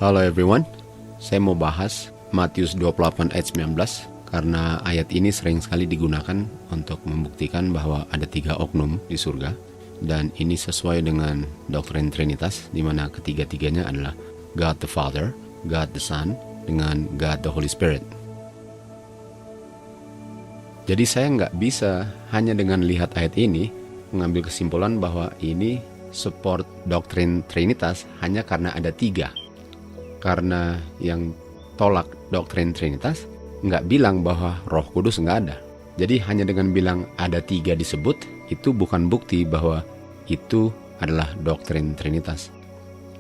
Halo everyone, saya mau bahas Matius 28 ayat 19 karena ayat ini sering sekali digunakan untuk membuktikan bahwa ada 3 oknum di surga dan ini sesuai dengan doktrin Trinitas di mana ketiga-tiganya adalah God the Father, God the Son, dengan God the Holy Spirit. Jadi saya nggak bisa hanya dengan lihat ayat ini mengambil kesimpulan bahwa ini support doktrin Trinitas hanya karena ada 3. Karena yang tolak doktrin Trinitas nggak bilang bahwa Roh Kudus nggak ada. Jadi hanya dengan bilang ada 3 disebut, itu bukan bukti bahwa itu adalah doktrin Trinitas.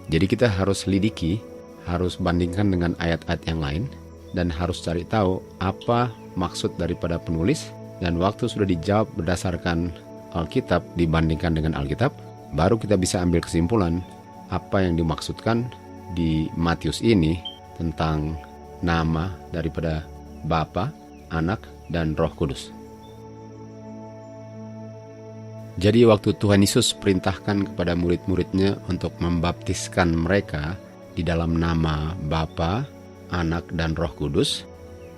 Jadi kita harus lidiki, harus bandingkan dengan ayat-ayat yang lain, dan harus cari tahu apa maksud daripada penulis, dan waktu sudah dijawab berdasarkan Alkitab dibandingkan dengan Alkitab, baru kita bisa ambil kesimpulan apa yang dimaksudkan di Matius ini tentang nama daripada Bapa, Anak, dan Roh Kudus. Jadi waktu Tuhan Yesus perintahkan kepada murid-muridnya untuk membaptiskan mereka di dalam nama Bapa, Anak, dan Roh Kudus,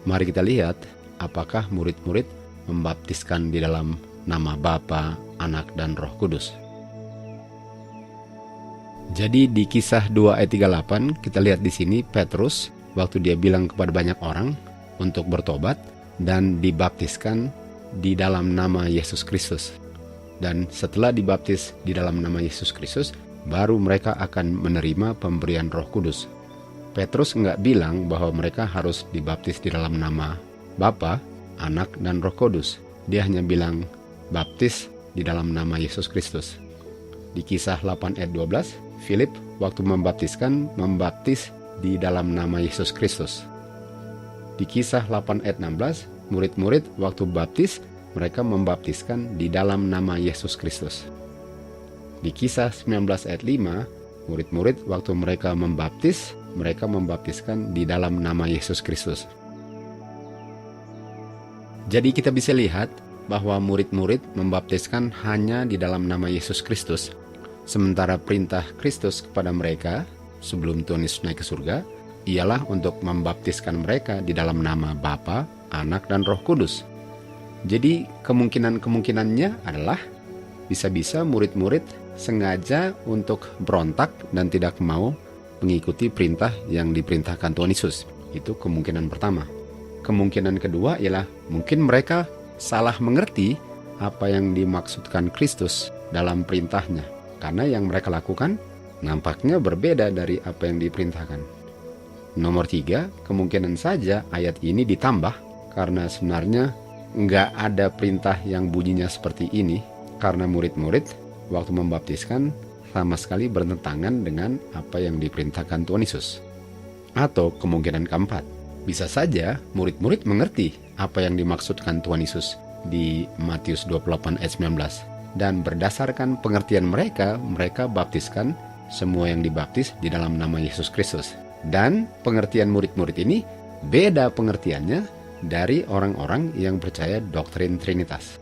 mari kita lihat apakah murid-murid membaptiskan di dalam nama Bapa, Anak, dan Roh Kudus. Jadi di Kisah 2 ayat 38 kita lihat di sini Petrus waktu dia bilang kepada banyak orang untuk bertobat dan dibaptiskan di dalam nama Yesus Kristus. Dan setelah dibaptis di dalam nama Yesus Kristus, baru mereka akan menerima pemberian Roh Kudus. Petrus nggak bilang bahwa mereka harus dibaptis di dalam nama Bapa, Anak, dan Roh Kudus. Dia hanya bilang baptis di dalam nama Yesus Kristus. Di Kisah 8 ayat 12, Philip waktu membaptis di dalam nama Yesus Kristus. Di Kisah 8 ayat 16, murid-murid waktu baptis, mereka membaptiskan di dalam nama Yesus Kristus. Di Kisah 19 ayat 5, murid-murid waktu mereka membaptiskan di dalam nama Yesus Kristus. Jadi kita bisa lihat bahwa murid-murid membaptiskan hanya di dalam nama Yesus Kristus. Sementara perintah Kristus kepada mereka sebelum Tuhan Yesus naik ke surga ialah untuk membaptiskan mereka di dalam nama Bapa, Anak, dan Roh Kudus. Jadi kemungkinannya adalah bisa-bisa murid-murid sengaja untuk berontak dan tidak mau mengikuti perintah yang diperintahkan Tuhan Yesus. Itu kemungkinan pertama. Kemungkinan kedua ialah mungkin mereka salah mengerti apa yang dimaksudkan Kristus dalam perintahnya. Karena yang mereka lakukan nampaknya berbeda dari apa yang diperintahkan. Nomor 3, kemungkinan saja ayat ini ditambah karena sebenarnya nggak ada perintah yang bunyinya seperti ini karena murid-murid waktu membaptiskan sama sekali bertentangan dengan apa yang diperintahkan Tuhan Yesus. Atau kemungkinan keempat, bisa saja murid-murid mengerti apa yang dimaksudkan Tuhan Yesus di Matius 28 ayat 19 dan berdasarkan pengertian mereka baptiskan semua yang dibaptis di dalam nama Yesus Kristus. Dan pengertian murid-murid ini beda pengertiannya dari orang-orang yang percaya doktrin Trinitas.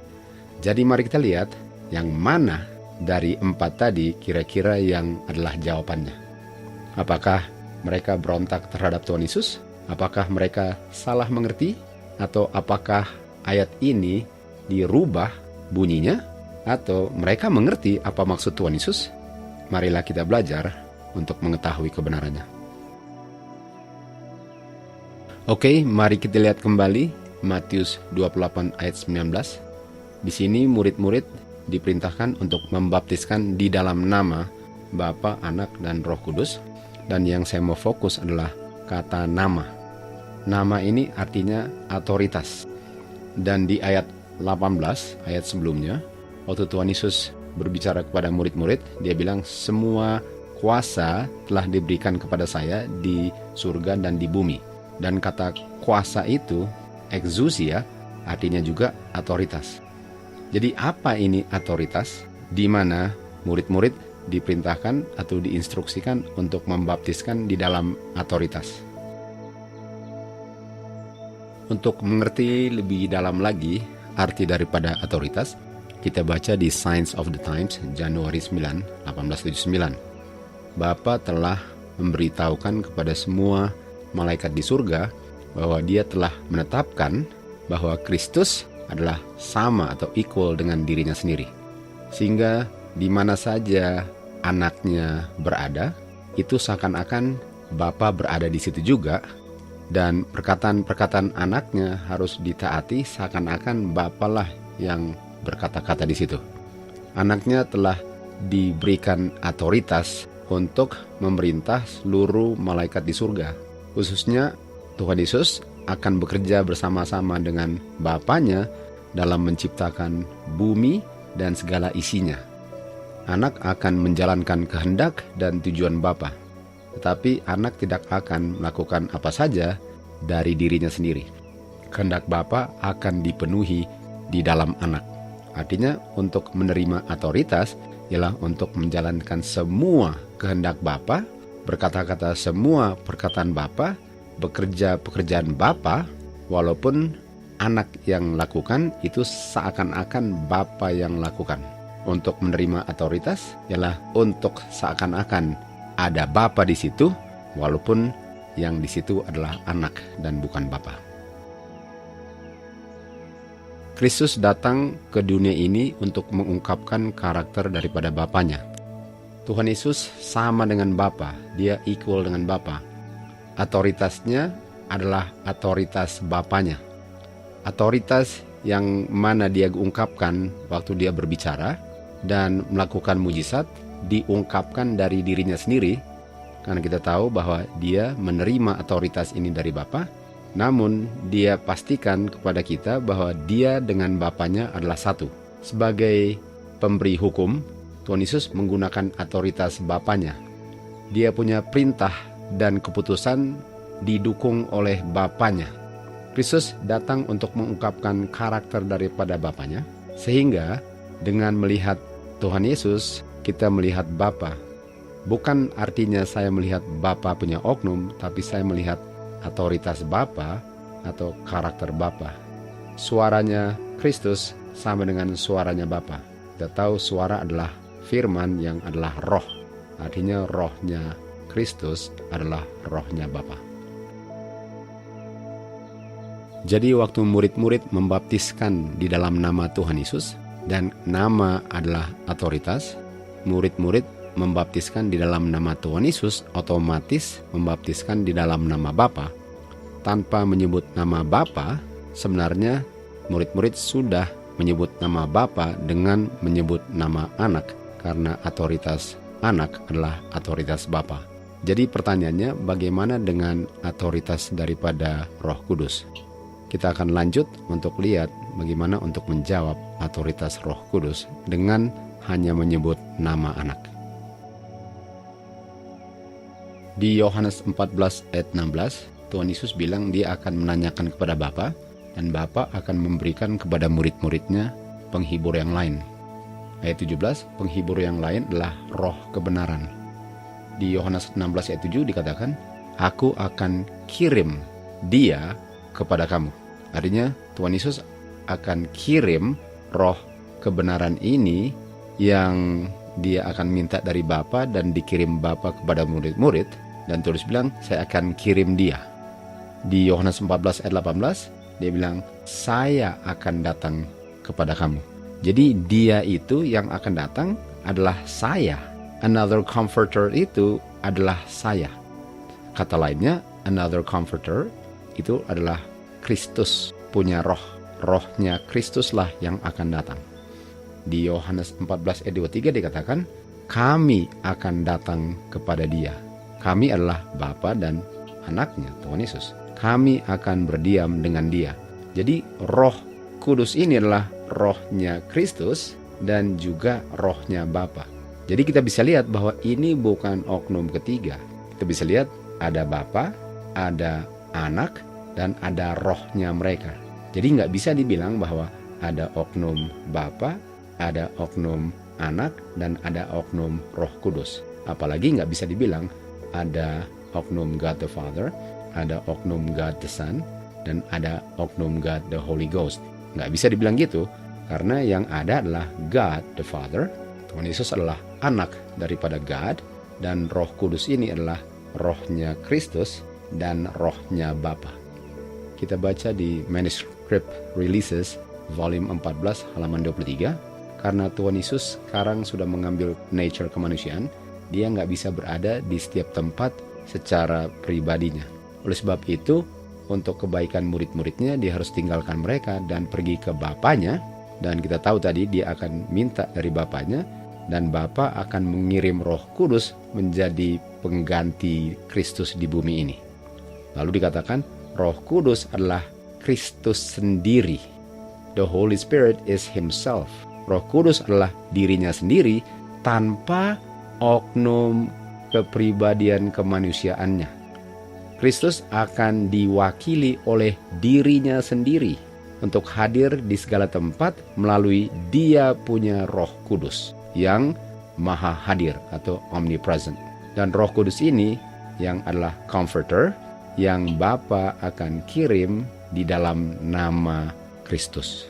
Jadi mari kita lihat yang mana dari 4 tadi kira-kira yang adalah jawabannya. Apakah mereka berontak terhadap Tuhan Yesus? Apakah mereka salah mengerti? Atau apakah ayat ini dirubah bunyinya? Atau mereka mengerti apa maksud Tuhan Yesus? Marilah kita belajar untuk mengetahui kebenarannya. Oke, mari kita lihat kembali Matius 28 ayat 19. Di sini murid-murid diperintahkan untuk membaptiskan di dalam nama Bapa, Anak, dan Roh Kudus. Dan yang saya mau fokus adalah kata nama. Nama ini artinya otoritas. Dan di ayat 18, ayat sebelumnya, waktu Tuhan Yesus berbicara kepada murid-murid, dia bilang semua kuasa telah diberikan kepada saya di surga dan di bumi. Dan kata kuasa itu, exousia, artinya juga otoritas. Jadi apa ini otoritas? Di mana murid-murid diperintahkan atau diinstruksikan untuk membaptiskan di dalam otoritas. Untuk mengerti lebih dalam lagi arti daripada otoritas, kita baca di Signs of the Times Januari 9, 1879. Bapa telah memberitahukan kepada semua malaikat di surga bahwa dia telah menetapkan bahwa Kristus adalah sama atau equal dengan dirinya sendiri. Sehingga di mana saja anaknya berada, itu seakan-akan Bapa berada di situ juga, dan perkataan-perkataan anaknya harus ditaati seakan-akan Bapa lah yang berkata-kata di situ. Anaknya telah diberikan otoritas untuk memerintah seluruh malaikat di surga. Khususnya Tuhan Yesus akan bekerja bersama-sama dengan Bapanya dalam menciptakan bumi dan segala isinya. Anak akan menjalankan kehendak dan tujuan Bapa, tetapi anak tidak akan melakukan apa saja dari dirinya sendiri. Kehendak Bapa akan dipenuhi di dalam anak. Artinya untuk menerima otoritas ialah untuk menjalankan semua kehendak Bapa, berkata-kata semua perkataan Bapa, bekerja pekerjaan Bapa, walaupun anak yang lakukan itu seakan-akan Bapa yang lakukan. Untuk menerima otoritas ialah untuk seakan-akan ada Bapa di situ, walaupun yang di situ adalah anak dan bukan Bapa. Kristus datang ke dunia ini untuk mengungkapkan karakter daripada Bapanya. Tuhan Yesus sama dengan Bapa, dia equal dengan Bapa. Otoritasnya adalah otoritas Bapanya. Otoritas yang mana dia ungkapkan waktu dia berbicara dan melakukan mujizat diungkapkan dari dirinya sendiri, karena kita tahu bahwa dia menerima otoritas ini dari Bapa, namun dia pastikan kepada kita bahwa dia dengan Bapanya adalah satu. Sebagai pemberi hukum, Tuhan Yesus menggunakan otoritas Bapanya. Dia punya perintah dan keputusan didukung oleh Bapanya. Kristus datang untuk mengungkapkan karakter daripada Bapanya, sehingga dengan melihat Tuhan Yesus, kita melihat Bapa. Bukan artinya saya melihat Bapa punya oknum, tapi saya melihat otoritas Bapa atau karakter Bapa. Suaranya Kristus sama dengan suaranya Bapa. Kita tahu suara adalah firman yang adalah roh. Artinya rohnya Kristus adalah rohnya Bapa. Jadi waktu murid-murid membaptiskan di dalam nama Tuhan Yesus, dan nama adalah otoritas, murid-murid membaptiskan di dalam nama Tuhan Yesus, otomatis membaptiskan di dalam nama Bapa. Tanpa menyebut nama Bapa, sebenarnya murid-murid sudah menyebut nama Bapa dengan menyebut nama anak, karena otoritas anak adalah otoritas Bapa. Jadi pertanyaannya, bagaimana dengan otoritas daripada Roh Kudus? Kita akan lanjut untuk lihat bagaimana untuk menjawab otoritas Roh Kudus dengan hanya menyebut nama anak. Di Yohanes 14 ayat 16, Tuhan Yesus bilang dia akan menanyakan kepada Bapa, dan Bapa akan memberikan kepada murid-muridnya penghibur yang lain. Ayat 17, penghibur yang lain adalah roh kebenaran. Di Yohanes 16 ayat 7 dikatakan, aku akan kirim dia kepada kamu. Artinya Tuhan Yesus akan kirim roh kebenaran ini yang dia akan minta dari Bapa dan dikirim Bapa kepada murid-murid, dan terus bilang saya akan kirim dia. Di Yohanes 14 ayat 18 dia bilang saya akan datang kepada kamu. Jadi dia itu yang akan datang adalah saya. Another comforter itu adalah saya. Kata lainnya, another comforter itu adalah Kristus punya roh. Rohnya Kristuslah yang akan datang. Di Yohanes 14 ayat 23 dikatakan, kami akan datang kepada dia. Kami adalah Bapa dan anaknya, Tuhan Yesus. Kami akan berdiam dengan dia. Jadi roh kudus ini adalah rohnya Kristus dan juga rohnya Bapa. Jadi kita bisa lihat bahwa ini bukan oknum ketiga. Kita bisa lihat ada Bapa, ada anak, dan ada rohnya mereka. Jadi nggak bisa dibilang bahwa ada oknum Bapa, ada oknum anak, dan ada oknum Roh Kudus. Apalagi nggak bisa dibilang ada oknum God the Father, ada oknum God the Son, dan ada oknum God the Holy Ghost. Nggak bisa dibilang gitu, karena yang ada adalah God the Father, Tuhan Yesus adalah anak daripada God, dan Roh Kudus ini adalah rohnya Kristus dan rohnya Bapa. Kita baca di Manuscript Releases volume 14 halaman 23, karena Tuhan Yesus sekarang sudah mengambil nature kemanusiaan, dia nggak bisa berada di setiap tempat secara pribadinya. Oleh sebab itu, untuk kebaikan murid-muridnya, dia harus tinggalkan mereka dan pergi ke Bapanya. Dan kita tahu tadi dia akan minta dari Bapanya, dan Bapa akan mengirim Roh Kudus menjadi pengganti Kristus di bumi ini. Lalu dikatakan Roh Kudus adalah Kristus sendiri. The Holy Spirit is Himself. Roh Kudus adalah dirinya sendiri tanpa oknum kepribadian kemanusiaannya. Kristus akan diwakili oleh dirinya sendiri untuk hadir di segala tempat melalui Dia punya Roh Kudus yang maha hadir atau omnipresent. Dan Roh Kudus ini yang adalah comforter yang Bapa akan kirim di dalam nama Kristus.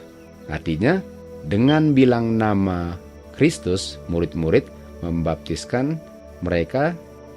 Artinya dengan bilang nama Kristus, murid-murid membaptiskan mereka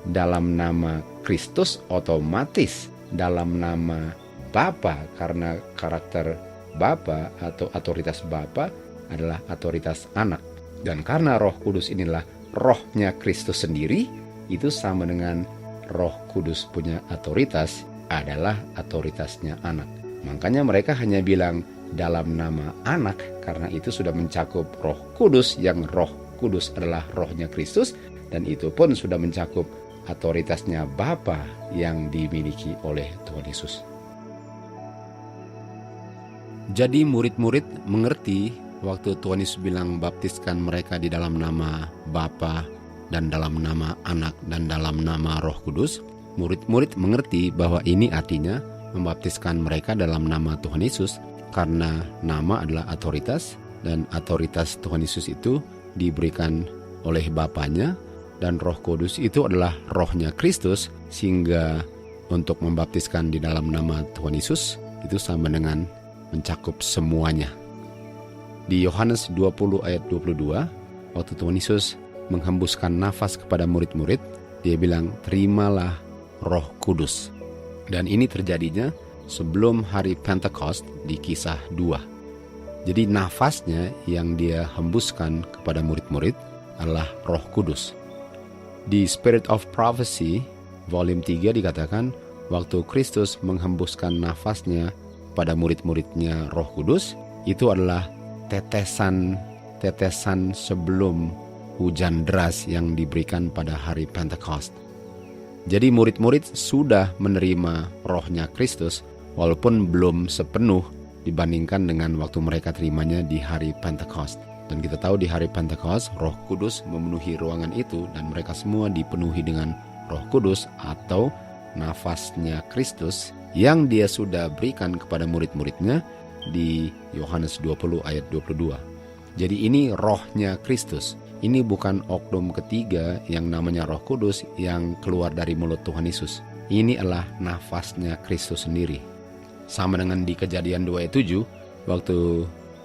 dalam nama Kristus, otomatis dalam nama Bapa, karena karakter Bapa atau otoritas Bapa adalah otoritas anak. Dan karena Roh Kudus inilah rohnya Kristus sendiri, itu sama dengan Roh Kudus punya otoritas adalah otoritasnya anak. Makanya mereka hanya bilang dalam nama anak, karena itu sudah mencakup Roh Kudus, yang Roh Kudus adalah rohnya Kristus, dan itu pun sudah mencakup otoritasnya Bapa yang dimiliki oleh Tuhan Yesus. Jadi murid-murid mengerti waktu Tuhan Yesus bilang baptiskan mereka di dalam nama Bapa dan dalam nama Anak dan dalam nama Roh Kudus. Murid-murid mengerti bahwa ini artinya membaptiskan mereka dalam nama Tuhan Yesus, karena nama adalah otoritas, dan otoritas Tuhan Yesus itu diberikan oleh Bapanya, dan Roh Kudus itu adalah rohnya Kristus, sehingga untuk membaptiskan di dalam nama Tuhan Yesus itu sama dengan mencakup semuanya. Di Yohanes 20 ayat 22, waktu Tuhan Yesus menghembuskan nafas kepada murid-murid, dia bilang, terimalah Roh Kudus. Dan ini terjadinya sebelum hari Pentecost di Kisah 2. Jadi nafasnya yang dia hembuskan kepada murid-murid adalah Roh Kudus. Di Spirit of Prophecy, volume 3 dikatakan, waktu Kristus menghembuskan nafasnya pada murid-muridnya Roh Kudus, itu adalah tetesan sebelum hujan deras yang diberikan pada hari Pentecost. Jadi murid-murid sudah menerima rohnya Kristus, walaupun belum sepenuh dibandingkan dengan waktu mereka terimanya di hari Pentecost. Dan kita tahu di hari Pentecost, Roh Kudus memenuhi ruangan itu dan mereka semua dipenuhi dengan Roh Kudus atau nafasnya Kristus yang dia sudah berikan kepada murid-muridnya di Yohanes 20 ayat 22. Jadi ini rohnya Kristus. Ini bukan oknum ketiga yang namanya Roh Kudus yang keluar dari mulut Tuhan Yesus. Ini adalah nafasnya Kristus sendiri. Sama dengan di Kejadian 2 ayat 7, waktu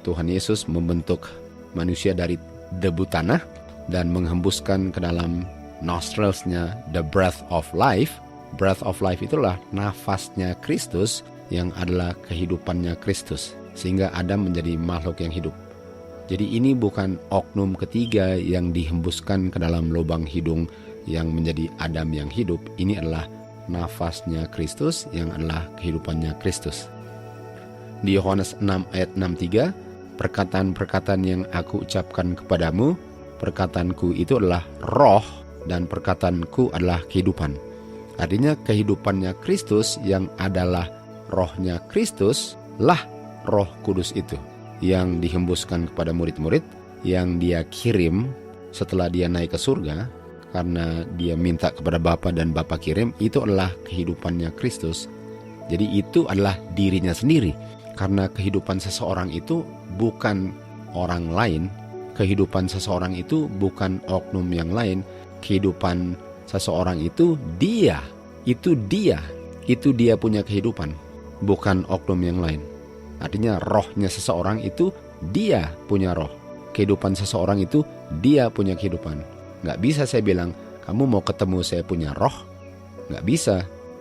Tuhan Yesus membentuk manusia dari debu tanah dan menghembuskan ke dalam nostrilsnya the breath of life. Breath of life itulah nafasnya Kristus yang adalah kehidupannya Kristus, sehingga Adam menjadi makhluk yang hidup. Jadi ini bukan oknum ketiga yang dihembuskan ke dalam lubang hidung yang menjadi Adam yang hidup. Ini adalah nafasnya Kristus yang adalah kehidupannya Kristus. Di Yohanes 6 ayat 63, perkataan-perkataan yang aku ucapkan kepadamu, perkataanku itu adalah roh dan perkataanku adalah kehidupan. Artinya kehidupannya Kristus yang adalah rohnya Kristus lah Roh Kudus itu yang dihembuskan kepada murid-murid, yang dia kirim setelah dia naik ke surga, karena dia minta kepada Bapa dan Bapa kirim. Itu adalah kehidupannya Kristus. Jadi itu adalah dirinya sendiri, karena kehidupan seseorang itu bukan orang lain, kehidupan seseorang itu bukan oknum yang lain, kehidupan seseorang itu dia punya kehidupan, bukan oknum yang lain. Artinya rohnya seseorang itu dia punya roh, kehidupan seseorang itu dia punya kehidupan. Gak bisa saya bilang, kamu mau ketemu saya punya roh, Nggak bisa.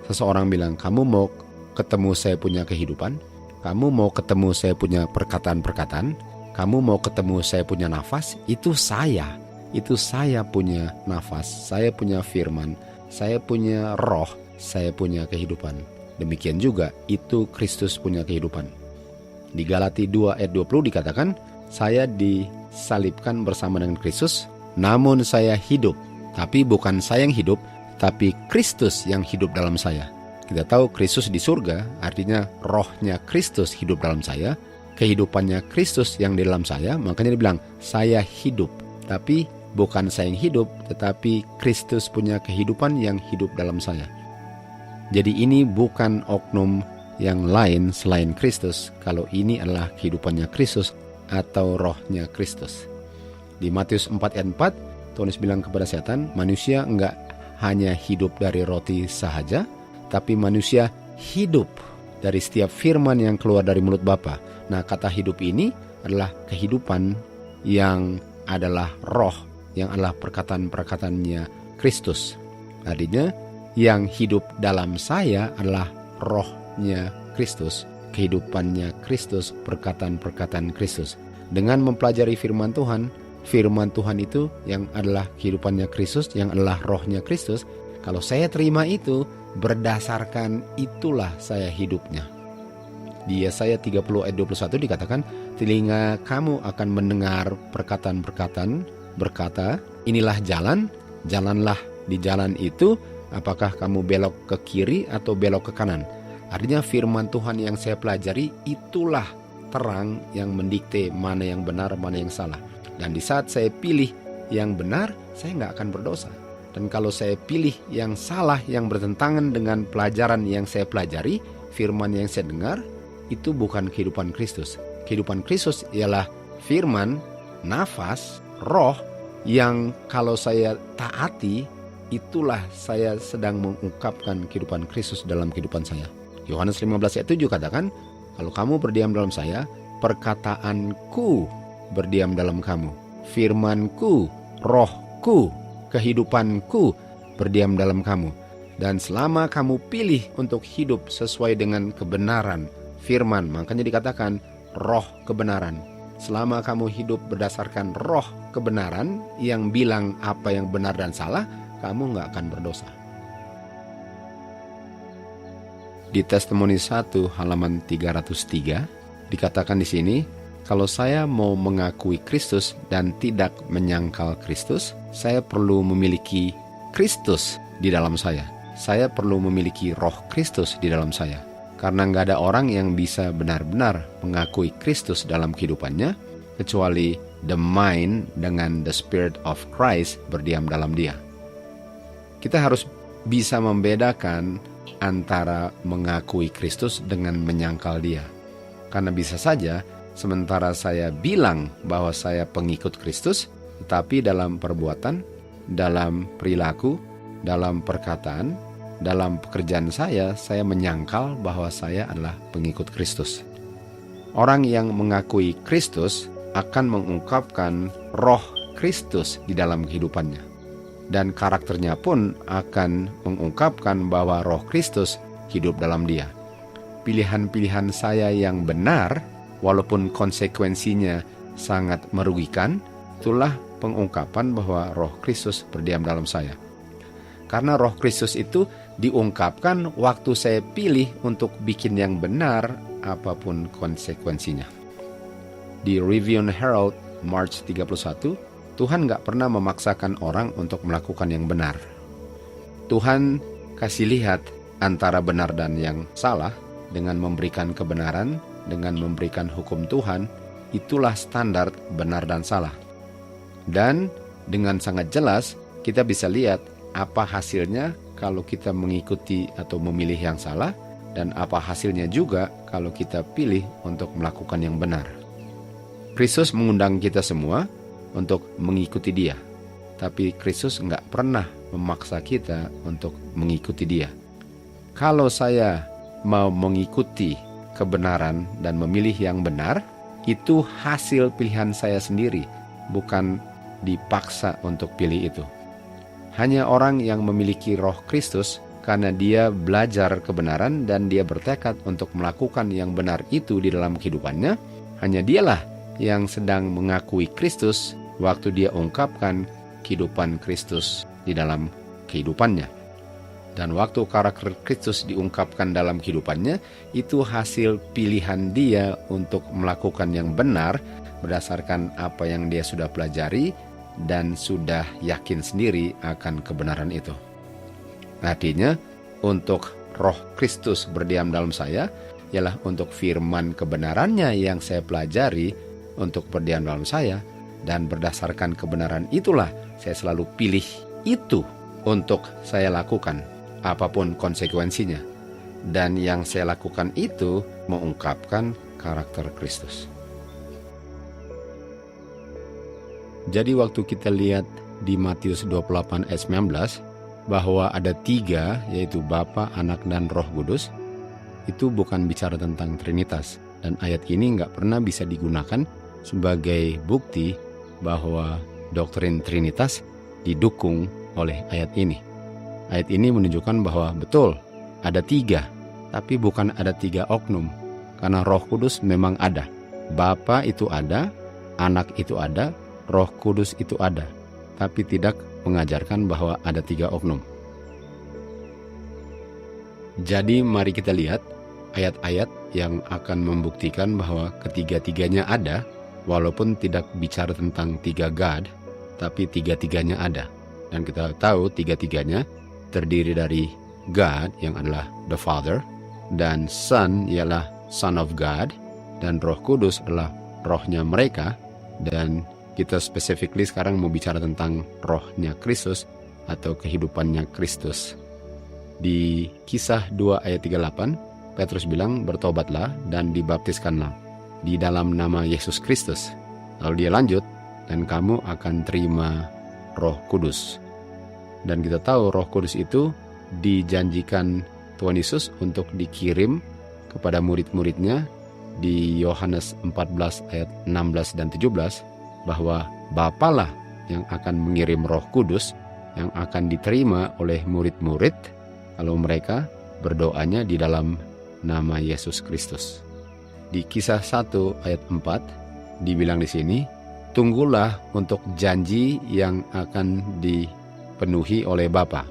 Seseorang bilang, kamu mau ketemu saya punya kehidupan? Kamu mau ketemu saya punya perkataan-perkataan? Kamu mau ketemu saya punya nafas? Itu saya. Itu saya punya nafas, saya punya firman, saya punya roh, saya punya kehidupan. Demikian juga itu Kristus punya kehidupan. Di Galati 2 ayat 20 dikatakan, saya disalibkan bersama dengan Kristus, namun saya hidup. Tapi bukan saya yang hidup, tapi Kristus yang hidup dalam saya. Kita tahu Kristus di surga, artinya rohnya Kristus hidup dalam saya, kehidupannya Kristus yang di dalam saya, makanya dibilang, saya hidup. Tapi bukan saya yang hidup, tetapi Kristus punya kehidupan yang hidup dalam saya. Jadi ini bukan oknum yang lain selain Kristus, kalau ini adalah kehidupannya Kristus atau rohnya Kristus. Di Matius 4 ayat 4, Tuhan Yesus bilang kepada setan, manusia enggak hanya hidup dari roti sahaja, tapi manusia hidup dari setiap firman yang keluar dari mulut Bapa. Nah, kata hidup ini adalah kehidupan yang adalah roh, yang adalah perkataan-perkataannya Kristus. Artinya, yang hidup dalam saya adalah rohnya Kristus, kehidupannya Kristus, perkataan-perkataan Kristus. Dengan mempelajari firman Tuhan itu yang adalah kehidupannya Kristus, yang adalah rohnya Kristus. Kalau saya terima itu, berdasarkan itulah saya hidupnya. Di Yesaya 30 ayat 21 dikatakan, telinga kamu akan mendengar perkataan-perkataan berkata, inilah jalan, jalanlah di jalan itu, apakah kamu belok ke kiri atau belok ke kanan. Artinya firman Tuhan yang saya pelajari itulah terang yang mendikte mana yang benar, mana yang salah. Dan di saat saya pilih yang benar, saya nggak akan berdosa. Dan kalau saya pilih yang salah, yang bertentangan dengan pelajaran yang saya pelajari, firman yang saya dengar, itu bukan kehidupan Kristus. Kehidupan Kristus ialah firman, nafas, roh, yang kalau saya taati, itulah saya sedang mengungkapkan kehidupan Kristus dalam kehidupan saya. Yohanes 15 ayat 7 katakan, kalau kamu berdiam dalam saya, perkataanku berdiam dalam kamu. Firmanku, rohku, kehidupanku berdiam dalam kamu. Dan selama kamu pilih untuk hidup sesuai dengan kebenaran firman, makanya dikatakan roh kebenaran. Selama kamu hidup berdasarkan roh kebenaran yang bilang apa yang benar dan salah, kamu nggak akan berdosa. Di Testimoni 1 halaman 303 dikatakan di sini, kalau saya mau mengakui Kristus dan tidak menyangkal Kristus, saya perlu memiliki Kristus di dalam saya. Saya perlu memiliki roh Kristus di dalam saya. Karena nggak ada orang yang bisa benar-benar mengakui Kristus dalam kehidupannya, kecuali the mind dengan the Spirit of Christ berdiam dalam dia. Kita harus bisa membedakan antara mengakui Kristus dengan menyangkal dia. Karena bisa saja, sementara saya bilang bahwa saya pengikut Kristus, tetapi dalam perbuatan, dalam perilaku, dalam perkataan, dalam pekerjaan saya menyangkal bahwa saya adalah pengikut Kristus. Orang yang mengakui Kristus akan mengungkapkan roh Kristus di dalam kehidupannya. Dan karakternya pun akan mengungkapkan bahwa roh Kristus hidup dalam dia. Pilihan-pilihan saya yang benar, walaupun konsekuensinya sangat merugikan, itulah pengungkapan bahwa roh Kristus berdiam dalam saya. Karena roh Kristus itu diungkapkan waktu saya pilih untuk bikin yang benar, apapun konsekuensinya. Di Review and Herald, March 31, Tuhan gak pernah memaksakan orang untuk melakukan yang benar. Tuhan kasih lihat antara benar dan yang salah dengan memberikan kebenaran, dengan memberikan hukum Tuhan. Itulah standar benar dan salah. Dan dengan sangat jelas kita bisa lihat apa hasilnya kalau kita mengikuti atau memilih yang salah, dan apa hasilnya juga kalau kita pilih untuk melakukan yang benar. Kristus mengundang kita semua untuk mengikuti dia. Tapi Kristus nggak pernah memaksa kita untuk mengikuti dia. Kalau saya mau mengikuti kebenaran dan memilih yang benar, itu hasil pilihan saya sendiri, bukan dipaksa untuk pilih itu. Hanya orang yang memiliki roh Kristus karena dia belajar kebenaran dan dia bertekad untuk melakukan yang benar itu di dalam kehidupannya, hanya dialah yang sedang mengakui Kristus waktu dia ungkapkan kehidupan Kristus di dalam kehidupannya. Dan waktu karakter Kristus diungkapkan dalam kehidupannya, itu hasil pilihan dia untuk melakukan yang benar berdasarkan apa yang dia sudah pelajari dan sudah yakin sendiri akan kebenaran itu. Artinya, untuk Roh Kristus berdiam dalam saya, ialah untuk firman kebenarannya yang saya pelajari untuk berdiam dalam saya, dan berdasarkan kebenaran itulah saya selalu pilih itu untuk saya lakukan, apapun konsekuensinya. Dan yang saya lakukan itu mengungkapkan karakter Kristus. Jadi waktu kita lihat di Matius 28 ayat 19, bahwa ada 3, yaitu Bapa, Anak, dan Roh Kudus, itu bukan bicara tentang Trinitas. Dan ayat ini nggak pernah bisa digunakan sebagai bukti bahwa doktrin Trinitas didukung oleh ayat ini. Ayat ini menunjukkan bahwa betul ada 3, tapi bukan ada 3 oknum. Karena Roh Kudus memang ada. Bapa itu ada, Anak itu ada, Roh Kudus itu ada. Tapi tidak mengajarkan bahwa ada 3 oknum. Jadi mari kita lihat ayat-ayat yang akan membuktikan bahwa ketiga-tiganya ada, walaupun tidak bicara tentang 3 God, tapi 3-tiganya ada. Dan kita tahu 3-tiganya terdiri dari God yang adalah the Father, dan Son ialah Son of God, dan Roh Kudus adalah rohnya mereka. Dan kita specifically sekarang mau bicara tentang rohnya Kristus atau kehidupannya Kristus. Di Kisah 2 ayat 38, Petrus bilang, bertobatlah dan dibaptiskanlah di dalam nama Yesus Kristus. Lalu dia lanjut, dan kamu akan terima Roh Kudus. Dan kita tahu Roh Kudus itu dijanjikan Tuhan Yesus untuk dikirim kepada murid-muridnya di Yohanes 14 ayat 16 dan 17, bahwa Bapalah yang akan mengirim Roh Kudus yang akan diterima oleh murid-murid kalau mereka berdoanya di dalam nama Yesus Kristus. Di Kisah 1 ayat 4 dibilang di sini, tunggulah untuk janji yang akan dipenuhi oleh Bapa.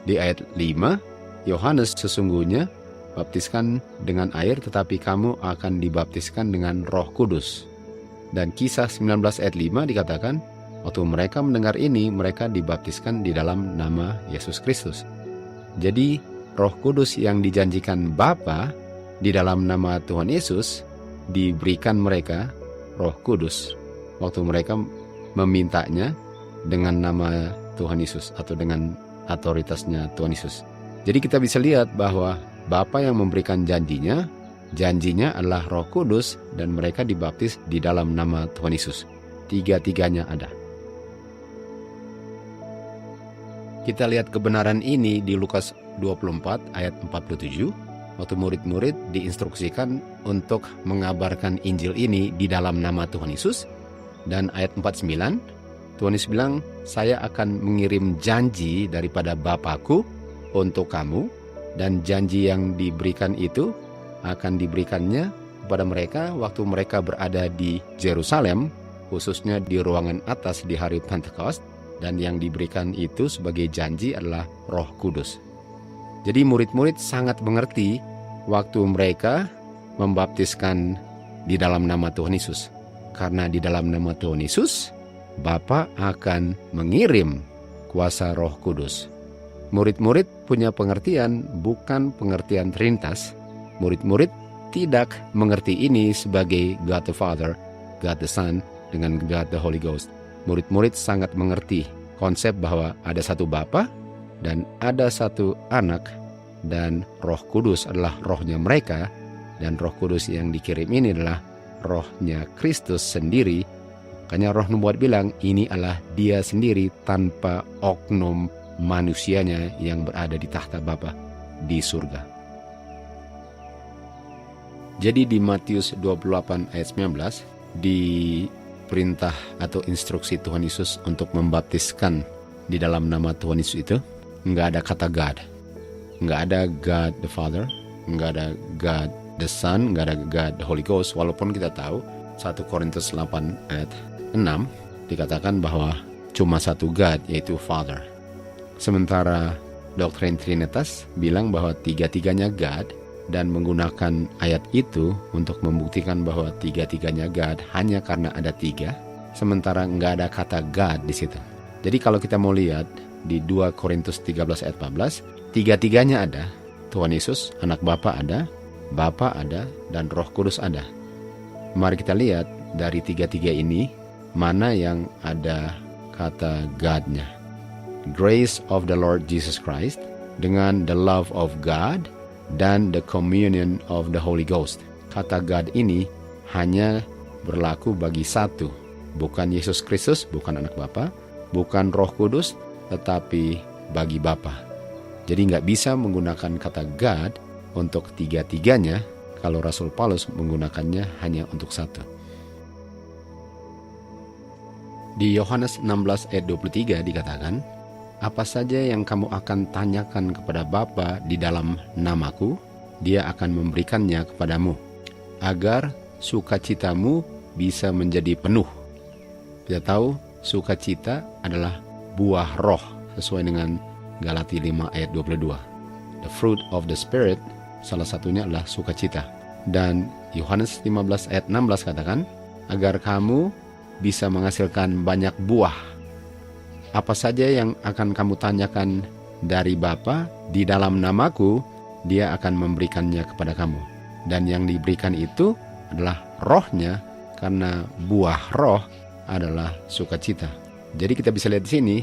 Di ayat 5, Yohanes sesungguhnya baptiskan dengan air, tetapi kamu akan dibaptiskan dengan Roh Kudus. Dan Kisah 19 ayat 5 dikatakan, waktu mereka mendengar ini, mereka dibaptiskan di dalam nama Yesus Kristus. Jadi Roh Kudus yang dijanjikan Bapa di dalam nama Tuhan Yesus diberikan mereka Roh Kudus waktu mereka memintanya dengan nama Tuhan Yesus atau dengan otoritasnya Tuhan Yesus. Jadi kita bisa lihat bahwa Bapa yang memberikan janjinya adalah Roh Kudus, dan mereka dibaptis di dalam nama Tuhan Yesus. 3-tiganya ada. Kita lihat kebenaran ini di Lukas 24 ayat 47, waktu murid-murid diinstruksikan untuk mengabarkan Injil ini di dalam nama Tuhan Yesus. Dan ayat 49, Tuhan Yesus bilang, saya akan mengirim janji daripada Bapakku untuk kamu, dan janji yang diberikan itu akan diberikannya kepada mereka waktu mereka berada di Yerusalem, khususnya di ruangan atas di hari Pentekost, dan yang diberikan itu sebagai janji adalah Roh Kudus. Jadi murid-murid sangat mengerti waktu mereka membaptiskan di dalam nama Tuhan Yesus. Karena di dalam nama Tuhan Yesus, Bapa akan mengirim kuasa Roh Kudus. Murid-murid punya pengertian, bukan pengertian Trinitas. Murid-murid tidak mengerti ini sebagai God the Father, God the Son, dengan God the Holy Ghost. Murid-murid sangat mengerti konsep bahwa ada satu Bapa dan ada satu Anak, dan Roh Kudus adalah rohnya mereka, dan Roh Kudus yang dikirim ini adalah rohnya Kristus sendiri. Makanya Roh Nubuat bilang ini adalah dia sendiri tanpa oknum manusianya yang berada di tahta Bapa di surga. Jadi di Matius 28 ayat 19, di perintah atau instruksi Tuhan Yesus untuk membaptiskan di dalam nama Tuhan Yesus itu, nggak ada kata God. Nggak ada God the Father, nggak ada God the Son, nggak ada God the Holy Ghost. Walaupun kita tahu 1 Korintus 8 ayat 6 dikatakan bahwa cuma satu God, yaitu Father. Sementara doktrin Trinitas bilang bahwa tiga-tiganya God, dan menggunakan ayat itu untuk membuktikan bahwa tiga-tiganya God hanya karena ada tiga, sementara nggak ada kata God di situ. Jadi kalau kita mau lihat di 2 Korintus 13 ayat 14, tiga-tiganya ada. Tuhan Yesus, anak Bapa ada, dan Roh Kudus ada. Mari kita lihat dari tiga-tiga ini, mana yang ada kata God-nya. Grace of the Lord Jesus Christ, dengan the love of God, dan the communion of the Holy Ghost. Kata God ini hanya berlaku bagi satu, bukan Yesus Kristus, bukan anak Bapa, bukan Roh Kudus, tetapi bagi Bapa. Jadi nggak bisa menggunakan kata God untuk tiga-tiganya kalau Rasul Paulus menggunakannya hanya untuk satu. Di Yohanes 16 ayat 23 dikatakan, apa saja yang kamu akan tanyakan kepada Bapa di dalam namaku, Dia akan memberikannya kepadamu, agar sukacitamu bisa menjadi penuh. Kita tahu sukacita adalah buah roh, sesuai dengan Galati 5 ayat 22. The fruit of the Spirit, salah satunya adalah sukacita. Dan Yohanes 15 ayat 16 katakan, agar kamu bisa menghasilkan banyak buah. Apa saja yang akan kamu tanyakan dari Bapa di dalam namaku, Dia akan memberikannya kepada kamu. Dan yang diberikan itu adalah rohnya, karena buah roh adalah sukacita. Jadi kita bisa lihat di sini,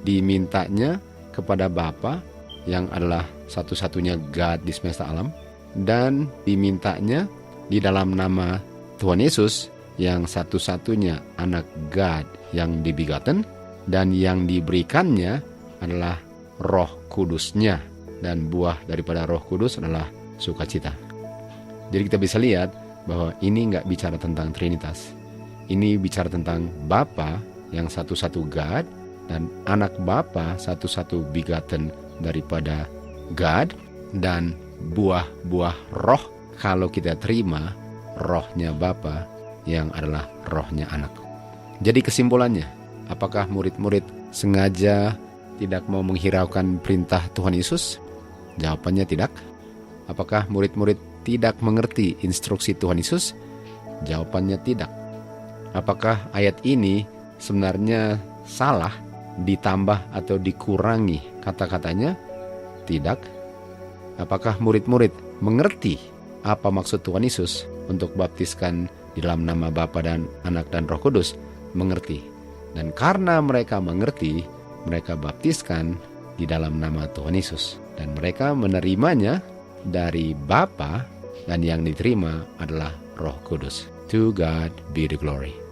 dimintanya kepada Bapa yang adalah satu-satunya God di semesta alam, dan dimintanya di dalam nama Tuhan Yesus yang satu-satunya anak God yang dibegotten, dan yang diberikannya adalah Roh Kudusnya, dan buah daripada Roh Kudus adalah sukacita. Jadi kita bisa lihat bahwa ini nggak bicara tentang Trinitas. Ini bicara tentang Bapa yang satu-satu God, dan anak Bapa satu-satu begotten daripada God, dan buah-buah roh kalau kita terima rohnya Bapa yang adalah rohnya anak. Jadi kesimpulannya, apakah murid-murid sengaja tidak mau menghiraukan perintah Tuhan Yesus? Jawabannya tidak. Apakah murid-murid tidak mengerti instruksi Tuhan Yesus? Jawabannya tidak. Apakah ayat ini sebenarnya salah, ditambah atau dikurangi kata-katanya? Tidak. Apakah murid-murid mengerti apa maksud Tuhan Yesus untuk baptiskan di dalam nama Bapa dan Anak dan Roh Kudus? Mengerti. Dan karena mereka mengerti, mereka baptiskan di dalam nama Tuhan Yesus. Dan mereka menerimanya dari Bapa, dan yang diterima adalah Roh Kudus. To God be the glory.